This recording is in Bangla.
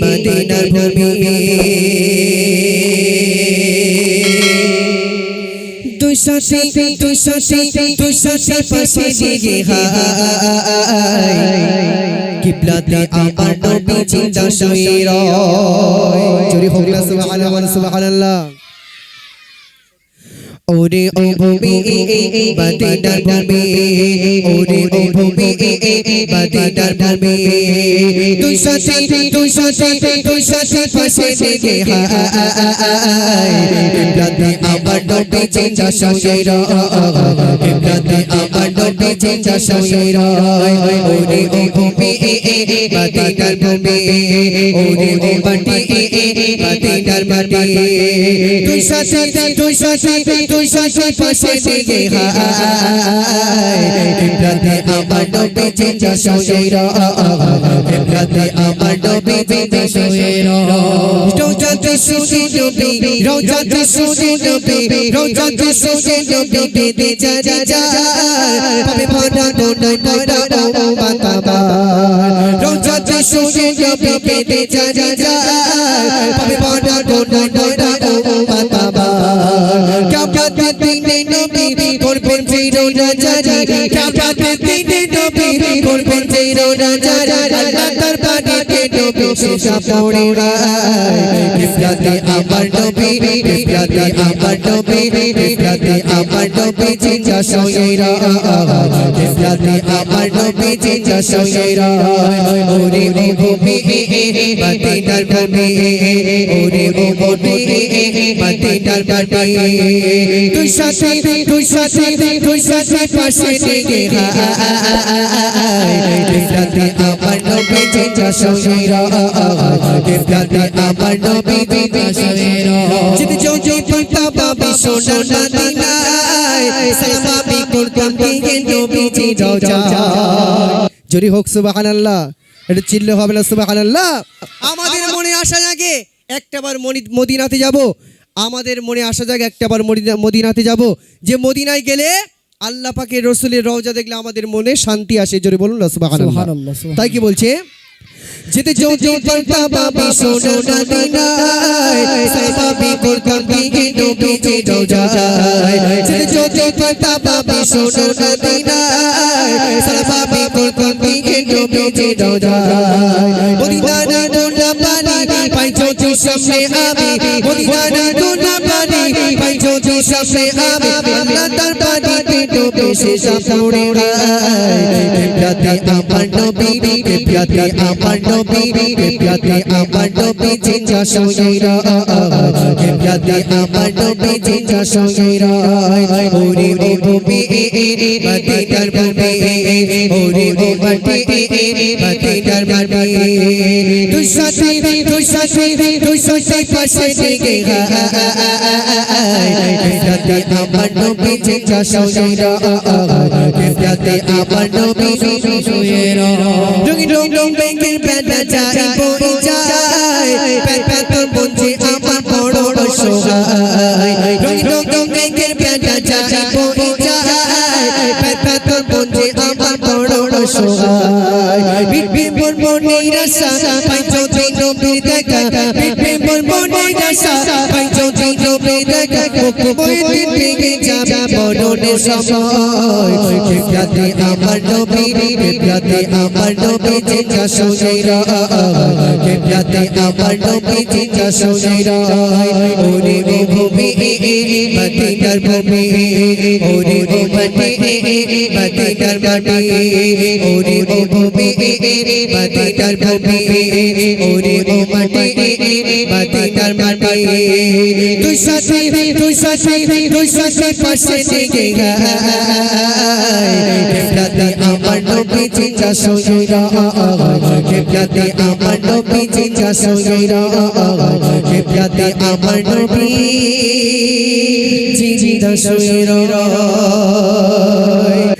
মদিনার ভূমি দুই সাথে পাশে দিকে হায় কিবলাতে আমার নবী জিন্দা শুয়ে রয় জোরে হোক না সুবহানাল্লাহ ওরে ও ভূমি মদিনার ভূমি ওরে ও ভূমি মদিনার ভূমি দুই সাথে পাশে দিকে হায় কিবলাতে আমার নবী জিন্দা শুয়ে রয় কিবলাতে আমার নবী জিন্দা শুয়ে রয় ওরে ও ভূমি মদিনার ভূমি ওরে ও মাটি মদিনার মাটি দুই সাথে পাশে দিকে হায় কিবলাতে আমার নবী জিন্দা শুয়ে রয় কিবলাতে আমার নবী জিন্দা শুয়ে রয় রওজাতে শুয়ে নবী রওজাতে শুয়ে নবী রওজাতে শুয়ে নবী বেদে জারি যায় পাবে ভরা কোনায় ভরা ও মাতাবার রওজাতে শুয়ে নবী বেদে জারি যায় পাবে ভরা কোনায় ভরা ও মাতাবার কিয়ামতের দিনে নবী করবেন জিরোনা জারি কিয়ামতের দিনে নবী করবেন জিরোনা জারি আল্লাহ দরবারে নবী শেষা পড়ে কিবলাতে আমার নবী কিবলাতে আমার নবী কিবলাতে আমার নবী জিন্দা শুয়ে রয় কিবলাতে আমার নবী জিন্দা শুয়ে রয় ওরে ও ভূমি মদিনার ভূমি ওরে ও ভূমি মদিনার মাটি দুই সাথে পাশে দিকে হায় কিবলাতে আমার নবী জিন্দা শুয়ে রয় কিবলাতে আমার নবী জিন্দা শুয়ে রয় যদি জোজো পাতা বাবা সোনা মদিনায় সালাম আমি করতাম দিকে নবীজি রওজায় জোরে হোক সুবহানাল্লাহ এটা চিল্লে হবে না সুবহানাল্লাহ আমাদের মনে আসা জাগে একটাবার মদিনাতে যাব আমাদের মনে আসা জাগে একটাবার মদিনাতে যাব যে মদিনায় গেলে আল্লাহ পাকের রাসূলের রওজা দেখলে আমাদের মনে শান্তি আসে জোরে বলুন না সুবহানাল্লাহ তাই কি বলছে যেতে জোজো পাতা বাবা সোনা মদিনায় সাহাবী করতাম দিকে নবীজি রওজায় যেতে জোজো পাতা বাবা সোনা মদিনায় সাহাবী করতাম দিকে নবীজি রওজায় মদিনা কোনা পানি পাইছো তুই সামনে আমি মদিনা কোনা পানি পাইছো তুই সামনে আমি আল্লাহ দরবারে নবী শেষা পড়ে কিবলাতে আমার নবী কিবলাতে আমার নবী কিবলাতে আমার নবী জিন্দা শুয়ে রয় কিবলাতে আমার নবী জিন্দা শুয়ে রয় ওরে ও ভূমি মদিনার ভূমি ওরে ও মাটি মদিনার মাটি দুই সাথে পাশে দিকে হায় কিবলাতে আমার নবী জিন্দা শুয়ে রয় কিবলাতে আমার নবী জিন্দা শুয়ে রয় রঙিন রং বেঙ্গের বেলা যায় বই যায় পেটা তোর বন্ধে আমার বড় অসহায় রঙিন রং বেঙ্গের বেলা যায় বই যায় পেটা তোর বন্ধে আমার বড় অসহায় বিপি মনে রাসা পাইছো তুই নবীর দেখা বিপি মনে রাসা পাইছো তুই নবীর দেখা বই দিকে যাবে মরণের সময় কিবলাতে আমার নবী কিবলাতে আমার নবী জিন্দা শুয়ে রয় কিবলাতে আমার নবী জিন্দা শুয়ে রয় ওরে ও ভূমি মদিনার ভূমি ওরে ও মাটি মদিনার মাটি ওরে ও ভূমি মদিনার ভূমি ওরে ও মাটি মদিনার মাটি দুই সাথে পাশে দিকে হায় কিবলাতে আমার নবী জিন্দা শুয়ে রয় কিবলাতে আমার নবী জিন্দা শুয়ে রয় কিবলাতে আমার নবী জিন্দা শুয়ে রয়